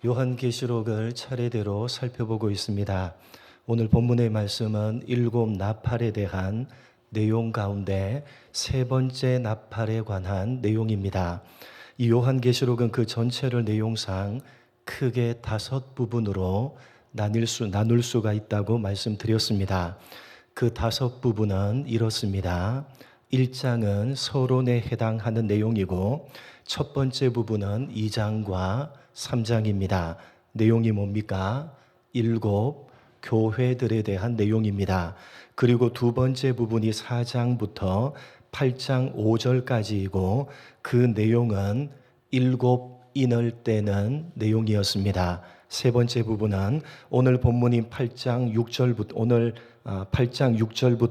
요한계시록을 차례대로 살펴보고 있습니다. 오늘 본문의 말씀은 일곱 나팔에 대한 내용 가운데 세 번째 나팔에 관한 내용입니다. 이 요한계시록은 그 전체를 내용상 크게 다섯 부분으로 나눌 수가 있다고 말씀드렸습니다. 그 다섯 부분은 이렇습니다. 1장은 서론에 해당하는 내용이고 첫 번째 부분은 2장과 3장입니다. 내용이 뭡니까? 일곱 교회들에 대한 내용입니다. 그리고 두 번째 부분이 4장부터 8장 5절까지이고 그 내용은 일곱 인을 떼는 내용이었습니다. 세 번째 부분은 오늘 본문인 8장 6절부터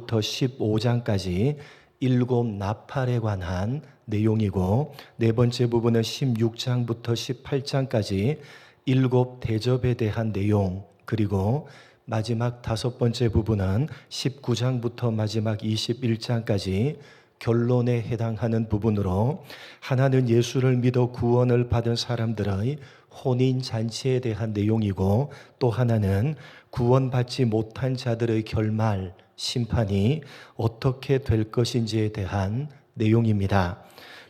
15장까지 일곱 나팔에 관한 내용이고 네 번째 부분은 16장부터 18장까지 일곱 대접에 대한 내용, 그리고 마지막 다섯 번째 부분은 19장부터 마지막 21장까지 결론에 해당하는 부분으로 하나는 예수를 믿어 구원을 받은 사람들의 혼인잔치에 대한 내용이고 또 하나는 구원받지 못한 자들의 결말, 심판이 어떻게 될 것인지에 대한 내용입니다.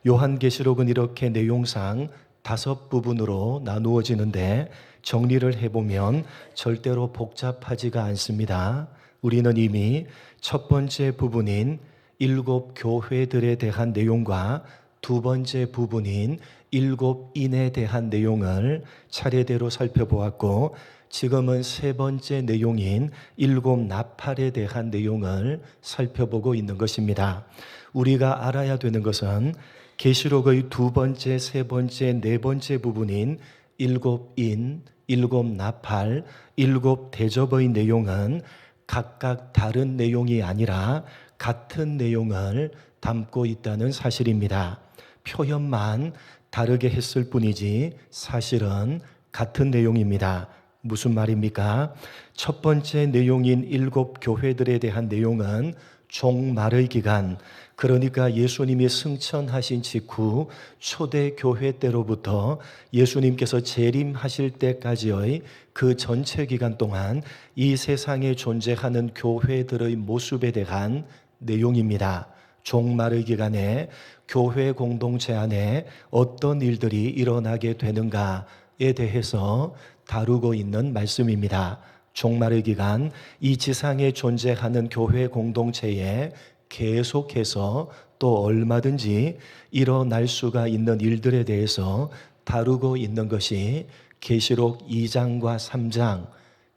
요한계시록은 이렇게 내용상 다섯 부분으로 나누어지는데 정리를 해보면 절대로 복잡하지가 않습니다. 우리는 이미 첫 번째 부분인 일곱 교회들에 대한 내용과 두 번째 부분인 일곱 인에 대한 내용을 차례대로 살펴보았고 지금은 세 번째 내용인 일곱 나팔에 대한 내용을 살펴보고 있는 것입니다. 우리가 알아야 되는 것은 계시록의 두 번째, 세 번째, 네 번째 부분인 일곱 인, 일곱 나팔, 일곱 대접의 내용은 각각 다른 내용이 아니라 같은 내용을 담고 있다는 사실입니다. 표현만 다르게 했을 뿐이지 사실은 같은 내용입니다. 무슨 말입니까? 첫 번째 내용인 일곱 교회들에 대한 내용은 종말의 기간, 그러니까 예수님이 승천하신 직후 초대교회 때로부터 예수님께서 재림하실 때까지의 그 전체 기간 동안 이 세상에 존재하는 교회들의 모습에 대한 내용입니다. 종말의 기간에 교회 공동체 안에 어떤 일들이 일어나게 되는가에 대해서 다루고 있는 말씀입니다. 종말의 기간, 이 지상에 존재하는 교회 공동체에 계속해서 또 얼마든지 일어날 수가 있는 일들에 대해서 다루고 있는 것이 계시록 2장과 3장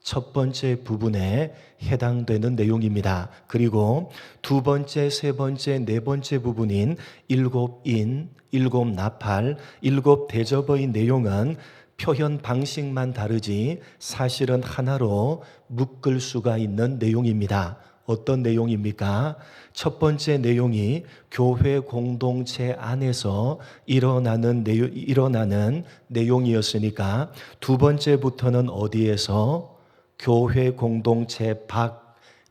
첫 번째 부분에 해당되는 내용입니다. 그리고 두 번째, 세 번째, 네 번째 부분인 일곱 인, 일곱 나팔, 일곱 대접의 내용은 표현 방식만 다르지 사실은 하나로 묶을 수가 있는 내용입니다. 어떤 내용입니까? 첫 번째 내용이 교회 공동체 안에서 일어나는 내용이었으니까 두 번째부터는 어디에서? 교회 공동체 밖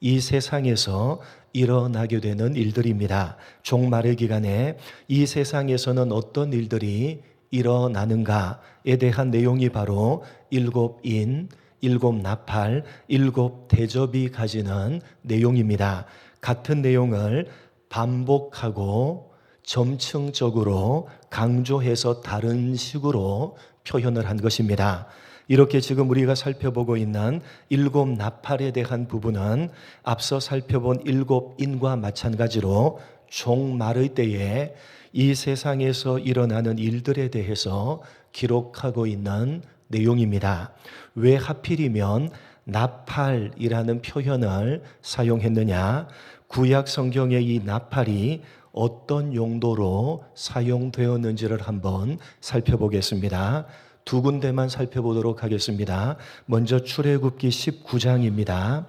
이 세상에서 일어나게 되는 일들입니다. 종말의 기간에 이 세상에서는 어떤 일들이 일어나는가에 대한 내용이 바로 일곱 인, 일곱 나팔, 일곱 대접이 가지는 내용입니다. 같은 내용을 반복하고 점층적으로 강조해서 다른 식으로 표현을 한 것입니다. 이렇게 지금 우리가 살펴보고 있는 일곱 나팔에 대한 부분은 앞서 살펴본 일곱 인과 마찬가지로 종말의 때에 이 세상에서 일어나는 일들에 대해서 기록하고 있는 내용입니다. 왜 하필이면 나팔이라는 표현을 사용했느냐? 구약 성경의 이 나팔이 어떤 용도로 사용되었는지를 한번 살펴보겠습니다. 두 군데만 살펴보도록 하겠습니다. 먼저 출애굽기 19장입니다.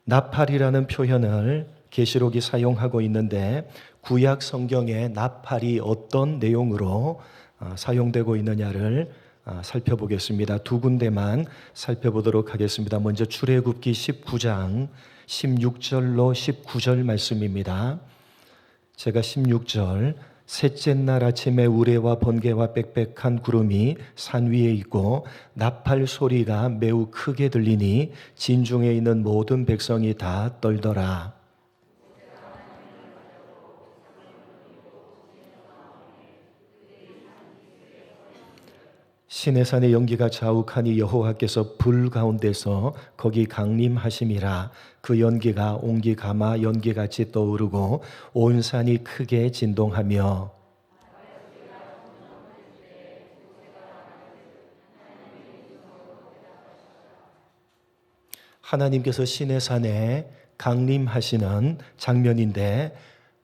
나팔이라는 표현을 계시록이 사용하고 있는데 구약 성경에 나팔이 어떤 내용으로 사용되고 있느냐를 살펴보겠습니다. 두 군데만 살펴보도록 하겠습니다. 먼저 출애굽기 19장 16절로 19절 말씀입니다. 제가 16절 셋째 날 아침에 우레와 번개와 빽빽한 구름이 산 위에 있고 나팔 소리가 매우 크게 들리니 진중에 있는 모든 백성이 다 떨더라. 시내산의 연기가 자욱하니 여호와께서 불 가운데서 거기 강림하심이라. 그 연기가 옹기 가마 연기같이 떠오르고 온 산이 크게 진동하며 하나님께서 시내산에 강림하시는 장면인데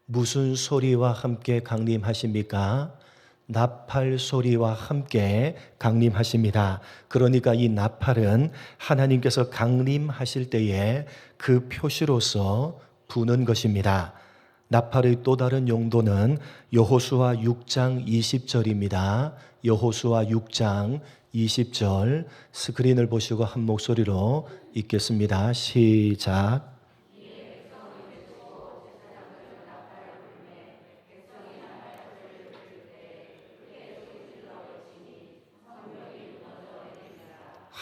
무슨 소리와 함께 강림하십니까? 나팔 소리와 함께 강림하십니다. 그러니까 이 나팔은 하나님께서 강림하실 때에 그 표시로서 부는 것입니다. 나팔의 또 다른 용도는 여호수아 6장 20절입니다. 여호수아 6장 20절 스크린을 보시고 한 목소리로 읽겠습니다. 시작.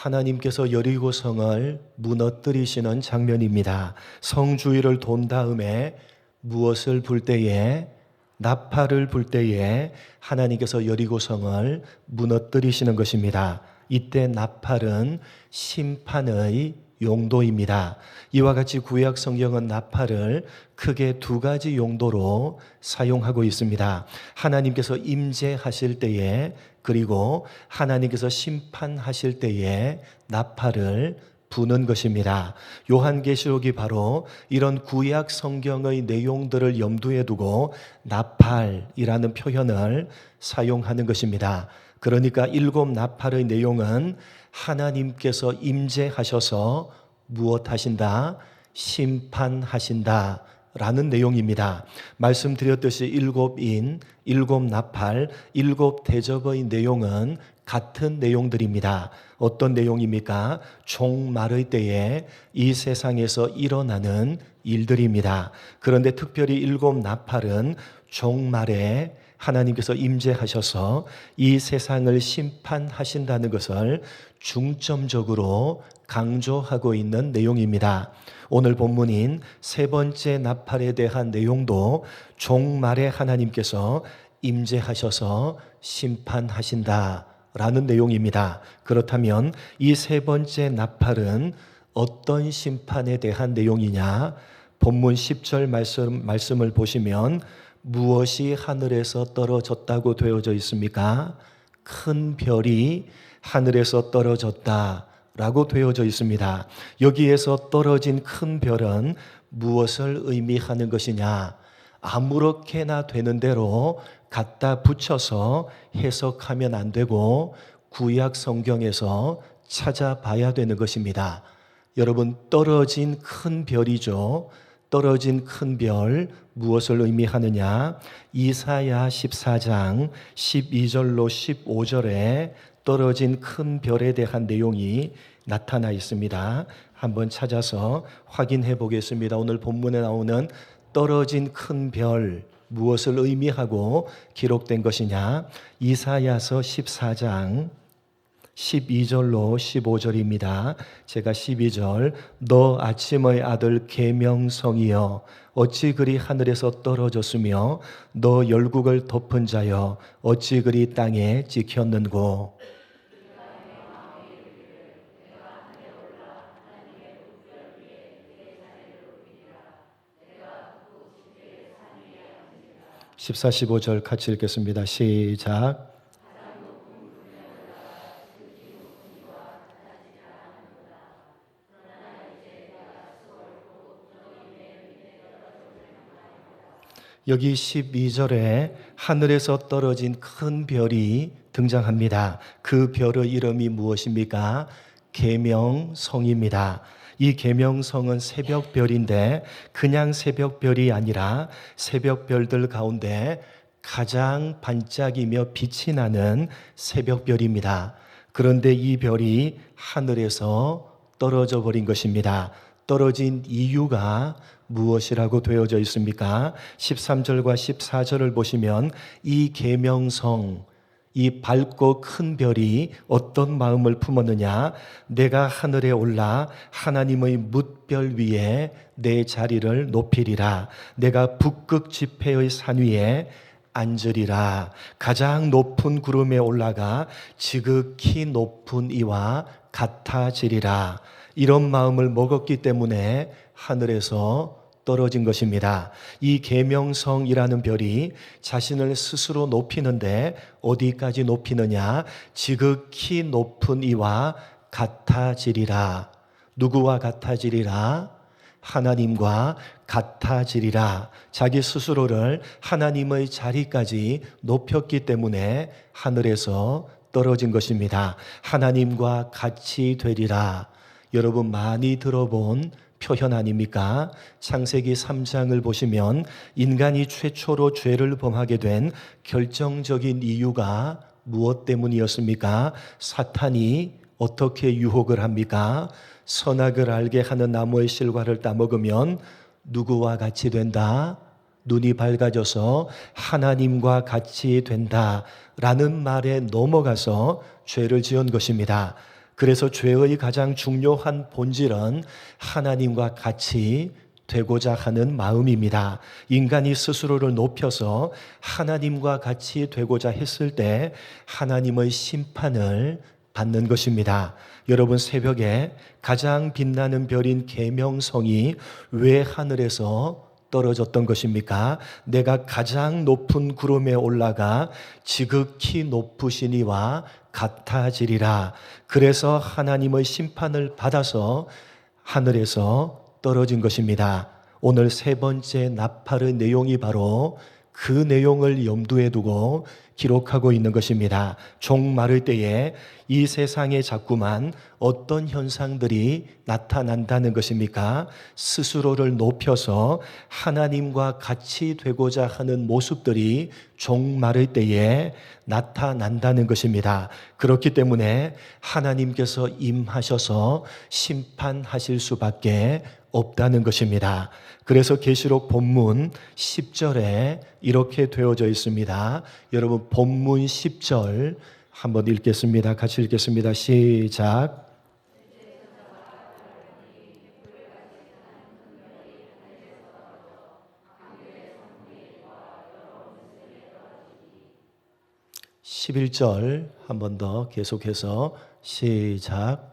하나님께서 여리고성을 무너뜨리시는 장면입니다. 성 주위를 돈 다음에 무엇을 불 때에 나팔을 불 때에 하나님께서 여리고성을 무너뜨리시는 것입니다. 이때 나팔은 심판의 용도입니다. 이와 같이 구약 성경은 나팔을 크게 두 가지 용도로 사용하고 있습니다. 하나님께서 임재하실 때에 그리고 하나님께서 심판하실 때에 나팔을 부는 것입니다. 요한계시록이 바로 이런 구약 성경의 내용들을 염두에 두고 나팔이라는 표현을 사용하는 것입니다. 그러니까 7 나팔의 내용은 하나님께서 임재하셔서 무엇하신다? 심판하신다 라는 내용입니다. 말씀드렸듯이 7인, 7 나팔, 7 대접의 내용은 같은 내용들입니다. 어떤 내용입니까? 종말의 때에 이 세상에서 일어나는 일들입니다. 그런데 특별히 7 나팔은 종말에 하나님께서 임재하셔서 이 세상을 심판하신다는 것을 중점적으로 강조하고 있는 내용입니다. 오늘 본문인 세 번째 나팔에 대한 내용도 종말에 하나님께서 임재하셔서 심판하신다 라는 내용입니다. 그렇다면 이 세 번째 나팔은 어떤 심판에 대한 내용이냐? 본문 10절 말씀을 보시면 무엇이 하늘에서 떨어졌다고 되어져 있습니까? 큰 별이 하늘에서 떨어졌다 라고 되어져 있습니다. 여기에서 떨어진 큰 별은 무엇을 의미하는 것이냐? 아무렇게나 되는 대로 갖다 붙여서 해석하면 안 되고 구약 성경에서 찾아봐야 되는 것입니다. 여러분, 떨어진 큰 별이죠. 떨어진 큰 별 무엇을 의미하느냐? 이사야 14장 12절로 15절에 떨어진 큰 별에 대한 내용이 나타나 있습니다. 한번 찾아서 확인해 보겠습니다. 오늘 본문에 나오는 떨어진 큰 별 무엇을 의미하고 기록된 것이냐? 이사야서 14장 12절로 15절입니다. 제가 12절 너 아침의 아들 계명성이여 어찌 그리 하늘에서 떨어졌으며 너 열국을 덮은 자여 어찌 그리 땅에 찍혔는고 14, 15절 같이 읽겠습니다. 시작. 여기 12절에 하늘에서 떨어진 큰 별이 등장합니다. 그 별의 이름이 무엇입니까? 계명성입니다. 이 계명성은 새벽별인데 그냥 새벽별이 아니라 새벽별들 가운데 가장 반짝이며 빛이 나는 새벽별입니다. 그런데 이 별이 하늘에서 떨어져 버린 것입니다. 떨어진 이유가 무엇이라고 되어져 있습니까? 13절과 14절을 보시면 이 계명성, 이 밝고 큰 별이 어떤 마음을 품었느냐? 내가 하늘에 올라 하나님의 뭇별 위에 내 자리를 높이리라. 내가 북극 지폐의 산 위에 앉으리라. 가장 높은 구름에 올라가 지극히 높은 이와 같아지리라. 이런 마음을 먹었기 때문에 하늘에서 떨어진 것입니다. 이 계명성이라는 별이 자신을 스스로 높이는데 어디까지 높이느냐? 지극히 높은 이와 같아지리라. 누구와 같아지리라? 하나님과 같아지리라. 자기 스스로를 하나님의 자리까지 높였기 때문에 하늘에서 떨어진 것입니다. 하나님과 같이 되리라. 여러분 많이 들어본 표현 아닙니까? 창세기 3장을 보시면 인간이 최초로 죄를 범하게 된 결정적인 이유가 무엇 때문이었습니까? 사탄이 어떻게 유혹을 합니까? 선악을 알게 하는 나무의 실과를 따먹으면 누구와 같이 된다? 눈이 밝아져서 하나님과 같이 된다라는 말에 넘어가서 죄를 지은 것입니다. 그래서 죄의 가장 중요한 본질은 하나님과 같이 되고자 하는 마음입니다. 인간이 스스로를 높여서 하나님과 같이 되고자 했을 때 하나님의 심판을 받는 것입니다. 여러분, 새벽에 가장 빛나는 별인 계명성이 왜 하늘에서 떨어졌던 것입니까? 내가 가장 높은 구름에 올라가 지극히 높으신 이와 같아지리라. 그래서 하나님의 심판을 받아서 하늘에서 떨어진 것입니다. 오늘 세 번째 나팔의 내용이 바로 그 내용을 염두에 두고 기록하고 있는 것입니다. 종 마를 때에 이 세상에 자꾸만 어떤 현상들이 나타난다는 것입니까? 스스로를 높여서 하나님과 같이 되고자 하는 모습들이 종 마를 때에 나타난다는 것입니다. 그렇기 때문에 하나님께서 임하셔서 심판하실 수밖에 없다는 것입니다. 그래서 계시록 본문 10절에 이렇게 되어져 있습니다. 여러분 본문 10절 한번 읽겠습니다. 같이 읽겠습니다. 시작. (11절) 한 번 더 계속해서 시작.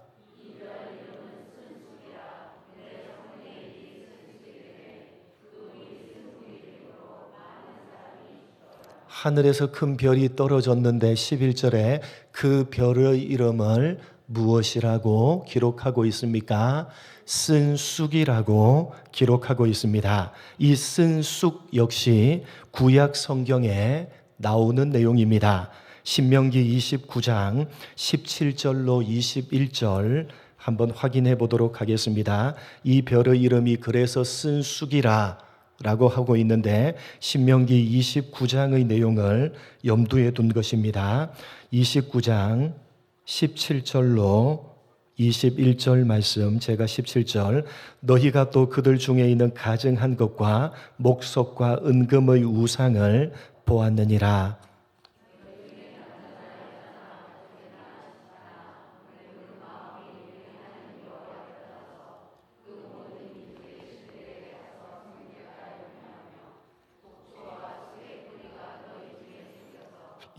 하늘에서 큰 별이 떨어졌는데 11절에 그 별의 이름을 무엇이라고 기록하고 있습니까? 쓴 쑥이라고 기록하고 있습니다. 이 쓴 쑥 역시 구약 성경에 나오는 내용입니다. 신명기 29장 17절로 21절 한번 확인해 보도록 하겠습니다. 이 별의 이름이 그래서 쓴 쑥이라 라고 하고 있는데 신명기 29장의 내용을 염두에 둔 것입니다. 29장 17절로 21절 말씀, 제가 17절, 너희가 또 그들 중에 있는 가증한 것과 목석과 은금의 우상을 보았느니라.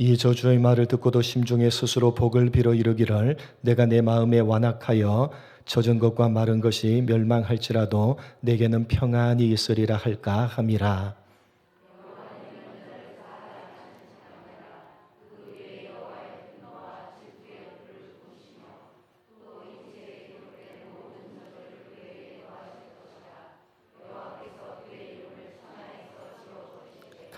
이 저주의 말을 듣고도 심중에 스스로 복을 빌어 이르기를 내가 내 마음에 완악하여 젖은 것과 마른 것이 멸망할지라도 내게는 평안이 있으리라 할까 함이라.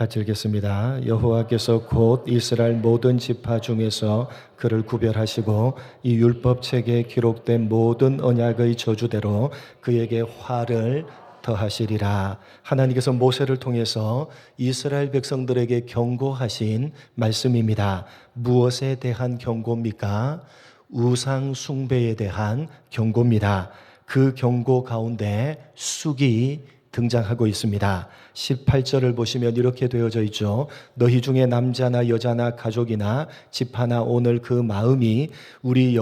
같이 읽겠습니다. 여호와께서 곧 이스라엘 모든 지파 중에서 그를 구별하시고 이 율법책에 기록된 모든 언약의 저주대로 그에게 화를 더하시리라. 하나님께서 모세를 통해서 이스라엘 백성들에게 경고하신 말씀입니다. 무엇에 대한 경고입니까? 우상 숭배에 대한 경고입니다. 그 경고 가운데 쑥이 등장하고 있습니다. 18절을 보시면 이렇게 되어져 있죠. 너희 중에 남자나 여자나 가족이나 집하나 오늘 그 마음이 우리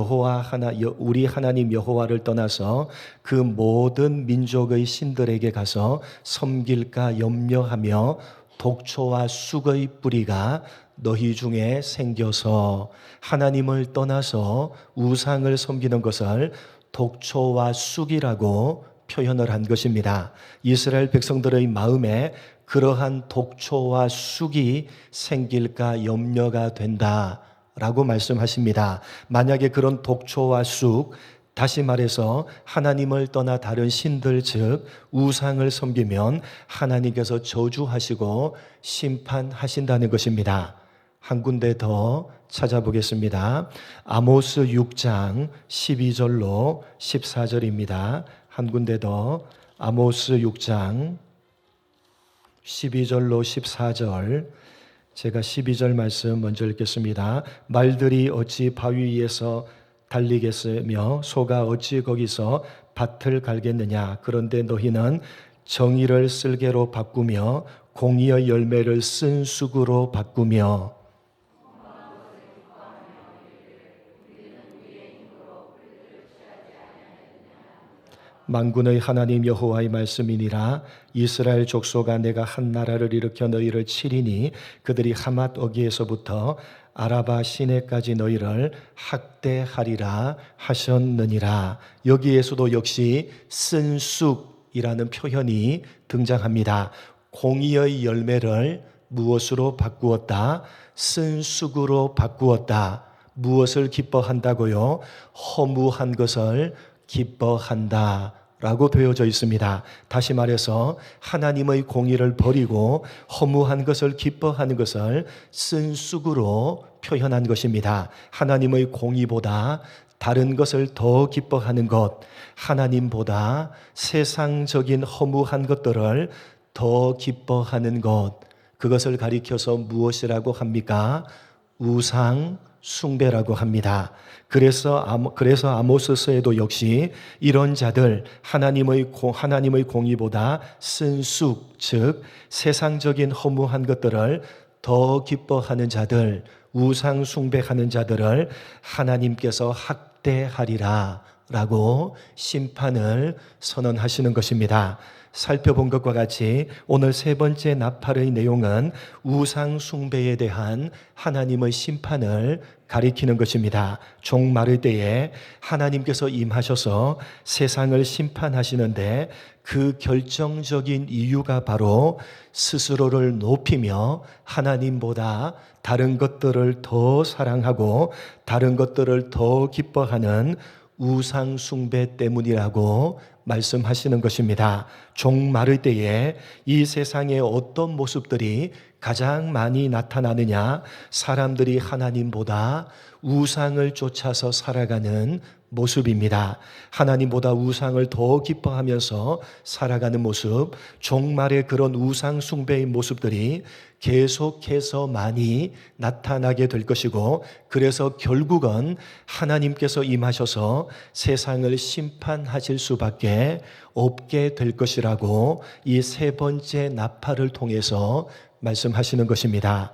하나님 여호와를 떠나서 그 모든 민족의 신들에게 가서 섬길까 염려하며 독초와 쑥의 뿌리가 너희 중에 생겨서 하나님을 떠나서 우상을 섬기는 것을 독초와 쑥이라고 표현을 한 것입니다. 이스라엘 백성들의 마음에 그러한 독초와 쑥이 생길까 염려가 된다라고 말씀하십니다. 만약에 그런 독초와 쑥, 다시 말해서 하나님을 떠나 다른 신들 즉 우상을 섬기면 하나님께서 저주하시고 심판하신다는 것입니다. 한 군데 더 찾아보겠습니다. 아모스 6장 12절로 14절입니다. 한 군데 더 아모스 6장 12절로 14절 제가 12절 말씀 먼저 읽겠습니다. 말들이 어찌 바위 위에서 달리겠으며 소가 어찌 거기서 밭을 갈겠느냐. 그런데 너희는 정의를 쓸개로 바꾸며 공의의 열매를 쓴 쑥으로 바꾸며 만군의 하나님 여호와의 말씀이니라. 이스라엘 족속아 내가 한 나라를 일으켜 너희를 치리니 그들이 하맛 어기에서부터 아라바 시내까지 너희를 학대하리라 하셨느니라. 여기에서도 역시 쓴 쑥이라는 표현이 등장합니다. 공의의 열매를 무엇으로 바꾸었다? 쓴 쑥으로 바꾸었다. 무엇을 기뻐한다고요? 허무한 것을 기뻐한다 라고 되어져 있습니다. 다시 말해서 하나님의 공의를 버리고 허무한 것을 기뻐하는 것을 쓴 쑥으로 표현한 것입니다. 하나님의 공의보다 다른 것을 더 기뻐하는 것, 하나님보다 세상적인 허무한 것들을 더 기뻐하는 것, 그것을 가리켜서 무엇이라고 합니까? 우상 숭배라고 합니다. 그래서 아모스서에도 역시 이런 자들, 하나님의 공의보다 쓴 쑥, 즉 세상적인 허무한 것들을 더 기뻐하는 자들, 우상 숭배하는 자들을 하나님께서 학대하리라 라고 심판을 선언하시는 것입니다. 살펴본 것과 같이 오늘 세 번째 나팔의 내용은 우상 숭배에 대한 하나님의 심판을 가리키는 것입니다. 종말의 때에 하나님께서 임하셔서 세상을 심판하시는데 그 결정적인 이유가 바로 스스로를 높이며 하나님보다 다른 것들을 더 사랑하고 다른 것들을 더 기뻐하는 우상 숭배 때문이라고 말씀하시는 것입니다. 종말의 때에 이 세상의 어떤 모습들이 가장 많이 나타나느냐? 사람들이 하나님보다 우상을 쫓아서 살아가는 모습입니다. 하나님보다 우상을 더 기뻐하면서 살아가는 모습, 종말의 그런 우상 숭배의 모습들이 계속해서 많이 나타나게 될 것이고, 그래서 결국은 하나님께서 임하셔서 세상을 심판하실 수밖에 없게 될 것이라고 이 세 번째 나팔을 통해서 말씀하시는 것입니다.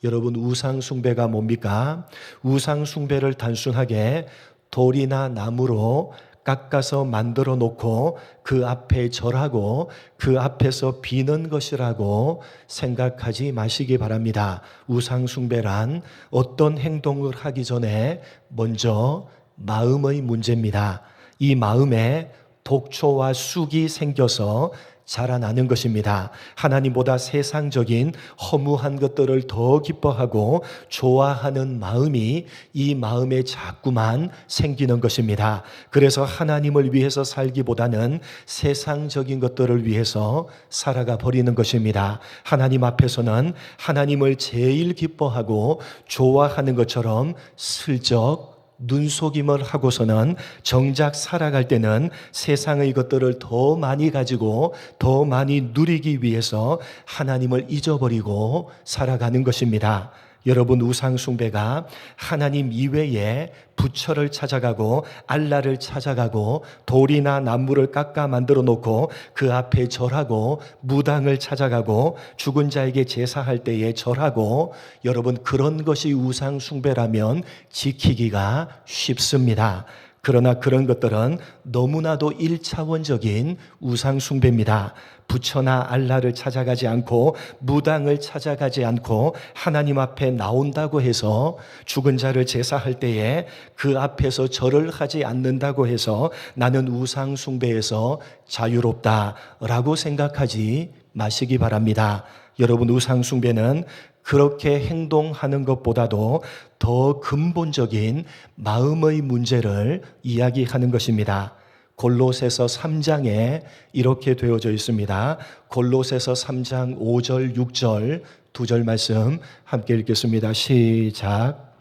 여러분, 우상 숭배가 뭡니까? 우상 숭배를 단순하게 돌이나 나무로 깎아서 만들어 놓고 그 앞에 절하고 그 앞에서 비는 것이라고 생각하지 마시기 바랍니다. 우상 숭배란 어떤 행동을 하기 전에 먼저 마음의 문제입니다. 이 마음에 독초와 쑥이 생겨서 자라나는 것입니다. 하나님보다 세상적인 허무한 것들을 더 기뻐하고 좋아하는 마음이 이 마음에 자꾸만 생기는 것입니다. 그래서 하나님을 위해서 살기보다는 세상적인 것들을 위해서 살아가 버리는 것입니다. 하나님 앞에서는 하나님을 제일 기뻐하고 좋아하는 것처럼 슬쩍 눈속임을 하고서는 정작 살아갈 때는 세상의 것들을 더 많이 가지고 더 많이 누리기 위해서 하나님을 잊어버리고 살아가는 것입니다. 여러분, 우상 숭배가 하나님 이외에 부처를 찾아가고 알라를 찾아가고 돌이나 나무를 깎아 만들어 놓고 그 앞에 절하고 무당을 찾아가고 죽은 자에게 제사할 때에 절하고, 여러분, 그런 것이 우상 숭배라면 지키기가 쉽습니다. 그러나 그런 것들은 너무나도 1차원적인 우상 숭배입니다. 부처나 알라를 찾아가지 않고 무당을 찾아가지 않고 하나님 앞에 나온다고 해서 죽은 자를 제사할 때에 그 앞에서 절을 하지 않는다고 해서 나는 우상 숭배에서 자유롭다라고 생각하지 마시기 바랍니다. 여러분, 우상 숭배는 그렇게 행동하는 것보다도 더 근본적인 마음의 문제를 이야기하는 것입니다. 골로새서 3장에 이렇게 되어져 있습니다. 골로새서 3장 5절 6절 두 절 말씀 함께 읽겠습니다. 시작.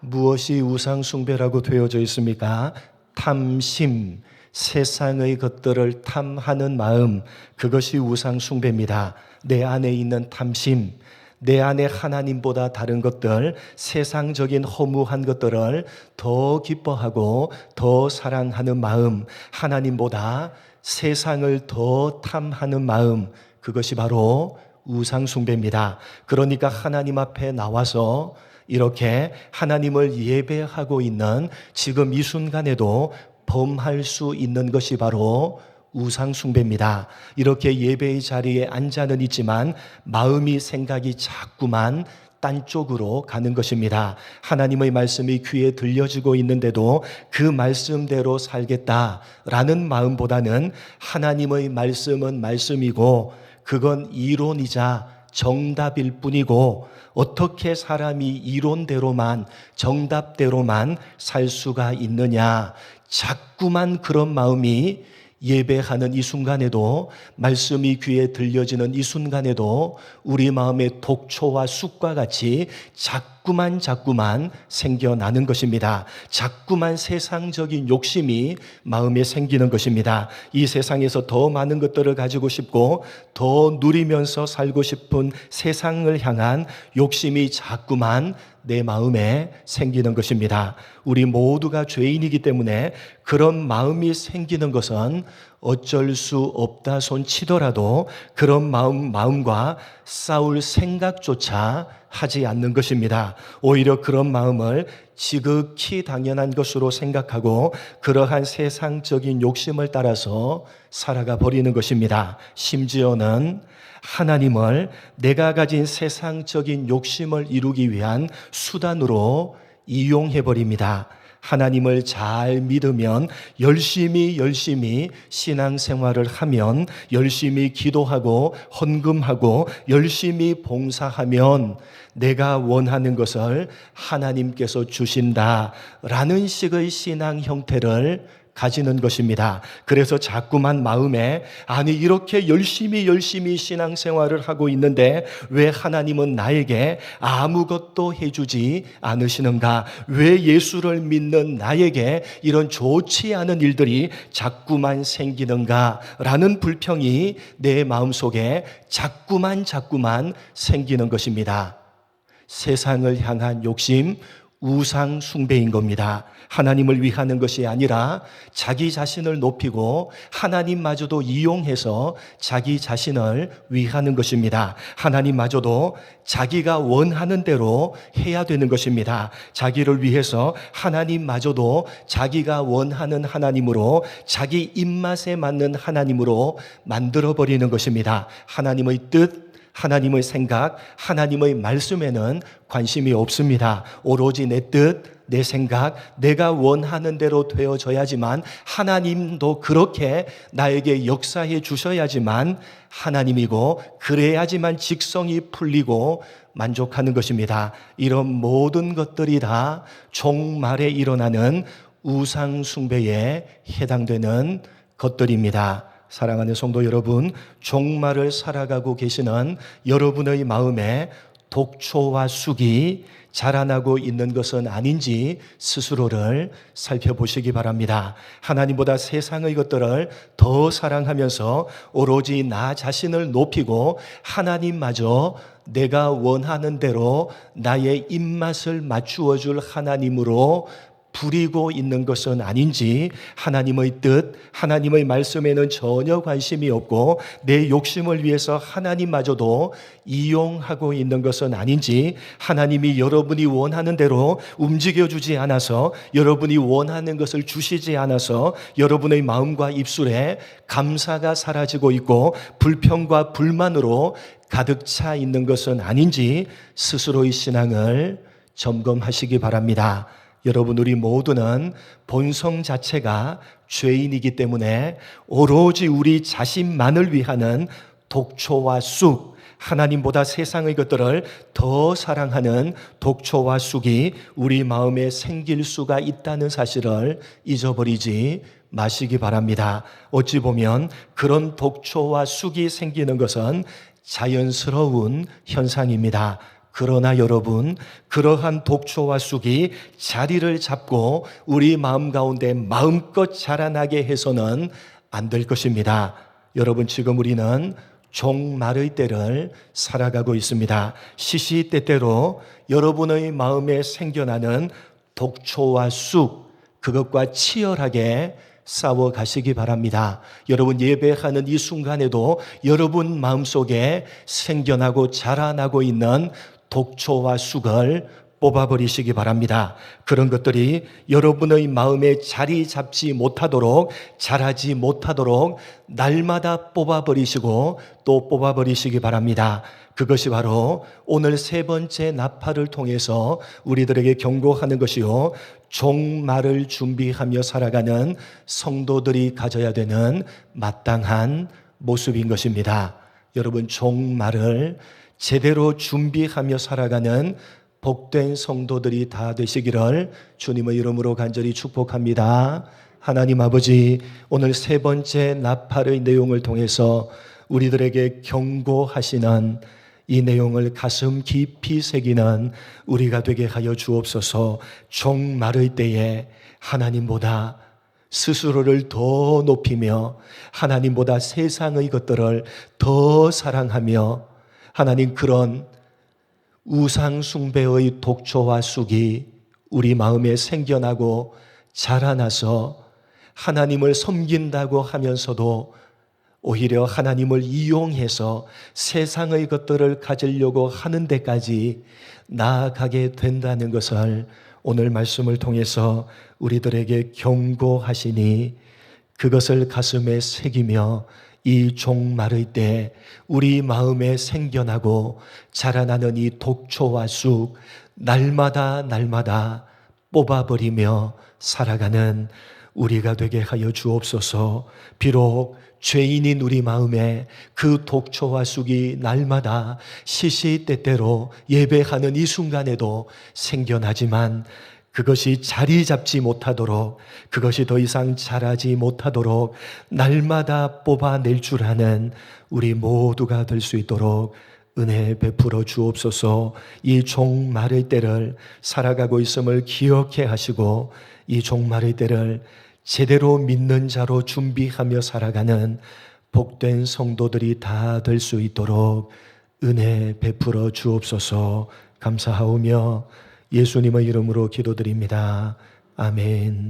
무엇이 우상 숭배라고 되어져 있습니까? 탐심, 세상의 것들을 탐하는 마음, 그것이 우상 숭배입니다. 내 안에 있는 탐심, 내 안에 하나님보다 다른 것들, 세상적인 허무한 것들을 더 기뻐하고 더 사랑하는 마음, 하나님보다 세상을 더 탐하는 마음, 그것이 바로 우상 숭배입니다. 그러니까 하나님 앞에 나와서 이렇게 하나님을 예배하고 있는 지금 이 순간에도 범할 수 있는 것이 바로 우상 숭배입니다. 이렇게 예배의 자리에 앉아는 있지만 마음이, 생각이 자꾸만 딴 쪽으로 가는 것입니다. 하나님의 말씀이 귀에 들려지고 있는데도 그 말씀대로 살겠다라는 마음보다는 하나님의 말씀은 말씀이고 그건 이론이자 정답일 뿐이고 어떻게 사람이 이론대로만, 정답대로만 살 수가 있느냐, 자꾸만 그런 마음이 예배하는 이 순간에도, 말씀이 귀에 들려지는 이 순간에도 우리 마음의 독초와 쑥과 같이 자꾸만 생겨나는 것입니다. 자꾸만 세상적인 욕심이 마음에 생기는 것입니다. 이 세상에서 더 많은 것들을 가지고 싶고 더 누리면서 살고 싶은 세상을 향한 욕심이 자꾸만 내 마음에 생기는 것입니다. 우리 모두가 죄인이기 때문에 그런 마음이 생기는 것은 어쩔 수 없다 손 치더라도 그런 마음과 싸울 생각조차 하지 않는 것입니다. 오히려 그런 마음을 지극히 당연한 것으로 생각하고 그러한 세상적인 욕심을 따라서 살아가 버리는 것입니다. 심지어는 하나님을 내가 가진 세상적인 욕심을 이루기 위한 수단으로 이용해 버립니다. 하나님을 잘 믿으면 열심히 신앙생활을 하면, 열심히 기도하고 헌금하고 열심히 봉사하면 내가 원하는 것을 하나님께서 주신다라는 식의 신앙 형태를 가지는 것입니다. 그래서 자꾸만 마음에, 아니 이렇게 열심히 신앙생활을 하고 있는데 왜 하나님은 나에게 아무것도 해주지 않으시는가? 왜 예수를 믿는 나에게 이런 좋지 않은 일들이 자꾸만 생기는가? 라는 불평이 내 마음속에 자꾸만 생기는 것입니다. 세상을 향한 욕심, 우상 숭배인 겁니다. 하나님을 위하는 것이 아니라 자기 자신을 높이고 하나님마저도 이용해서 자기 자신을 위하는 것입니다. 하나님마저도 자기가 원하는 대로 해야 되는 것입니다. 자기를 위해서 하나님마저도 자기가 원하는 하나님으로, 자기 입맛에 맞는 하나님으로 만들어버리는 것입니다. 하나님의 뜻, 하나님의 생각, 하나님의 말씀에는 관심이 없습니다. 오로지 내 뜻, 내 생각, 내가 원하는 대로 되어져야지만, 하나님도 그렇게 나에게 역사해 주셔야지만 하나님이고, 그래야지만 직성이 풀리고 만족하는 것입니다. 이런 모든 것들이 다 종말에 일어나는 우상 숭배에 해당되는 것들입니다. 사랑하는 성도 여러분, 종말을 살아가고 계시는 여러분의 마음에 독초와 쑥이 자라나고 있는 것은 아닌지 스스로를 살펴보시기 바랍니다. 하나님보다 세상의 것들을 더 사랑하면서 오로지 나 자신을 높이고 하나님마저 내가 원하는 대로 나의 입맛을 맞추어 줄 하나님으로 부리고 있는 것은 아닌지, 하나님의 뜻, 하나님의 말씀에는 전혀 관심이 없고 내 욕심을 위해서 하나님마저도 이용하고 있는 것은 아닌지, 하나님이 여러분이 원하는 대로 움직여주지 않아서, 여러분이 원하는 것을 주시지 않아서 여러분의 마음과 입술에 감사가 사라지고 있고 불평과 불만으로 가득 차 있는 것은 아닌지 스스로의 신앙을 점검하시기 바랍니다. 여러분, 우리 모두는 본성 자체가 죄인이기 때문에 오로지 우리 자신만을 위하는 독초와 쑥, 하나님보다 세상의 것들을 더 사랑하는 독초와 쑥이 우리 마음에 생길 수가 있다는 사실을 잊어버리지 마시기 바랍니다. 어찌 보면 그런 독초와 쑥이 생기는 것은 자연스러운 현상입니다. 그러나 여러분, 그러한 독초와 쑥이 자리를 잡고 우리 마음 가운데 마음껏 자라나게 해서는 안 될 것입니다. 여러분, 지금 우리는 종말의 때를 살아가고 있습니다. 시시때때로 여러분의 마음에 생겨나는 독초와 쑥, 그것과 치열하게 싸워 가시기 바랍니다. 여러분, 예배하는 이 순간에도 여러분 마음속에 생겨나고 자라나고 있는 독초와 쑥을 뽑아버리시기 바랍니다. 그런 것들이 여러분의 마음에 자리 잡지 못하도록, 자라지 못하도록 날마다 뽑아버리시고 또 뽑아버리시기 바랍니다. 그것이 바로 오늘 세 번째 나팔을 통해서 우리들에게 경고하는 것이요, 종말을 준비하며 살아가는 성도들이 가져야 되는 마땅한 모습인 것입니다. 여러분, 종말을 제대로 준비하며 살아가는 복된 성도들이 다 되시기를 주님의 이름으로 간절히 축복합니다. 하나님 아버지, 오늘 세 번째 나팔의 내용을 통해서 우리들에게 경고하시는 이 내용을 가슴 깊이 새기는 우리가 되게 하여 주옵소서. 종말의 때에 하나님보다 스스로를 더 높이며 하나님보다 세상의 것들을 더 사랑하며 하나님, 그런 우상 숭배의 독초와 쑥이 우리 마음에 생겨나고 자라나서 하나님을 섬긴다고 하면서도 오히려 하나님을 이용해서 세상의 것들을 가지려고 하는 데까지 나아가게 된다는 것을 오늘 말씀을 통해서 우리들에게 경고하시니 그것을 가슴에 새기며 이 종말의 때 우리 마음에 생겨나고 자라나는 이 독초와 쑥 날마다 뽑아버리며 살아가는 우리가 되게 하여 주옵소서. 비록 죄인인 우리 마음에 그 독초와 쑥이 날마다 시시때때로 예배하는 이 순간에도 생겨나지만 그것이 자리 잡지 못하도록, 그것이 더 이상 자라지 못하도록 날마다 뽑아낼 줄 아는 우리 모두가 될 수 있도록 은혜 베풀어 주옵소서. 이 종말의 때를 살아가고 있음을 기억해 하시고 이 종말의 때를 제대로 믿는 자로 준비하며 살아가는 복된 성도들이 다 될 수 있도록 은혜 베풀어 주옵소서. 감사하오며 예수님의 이름으로 기도드립니다. 아멘.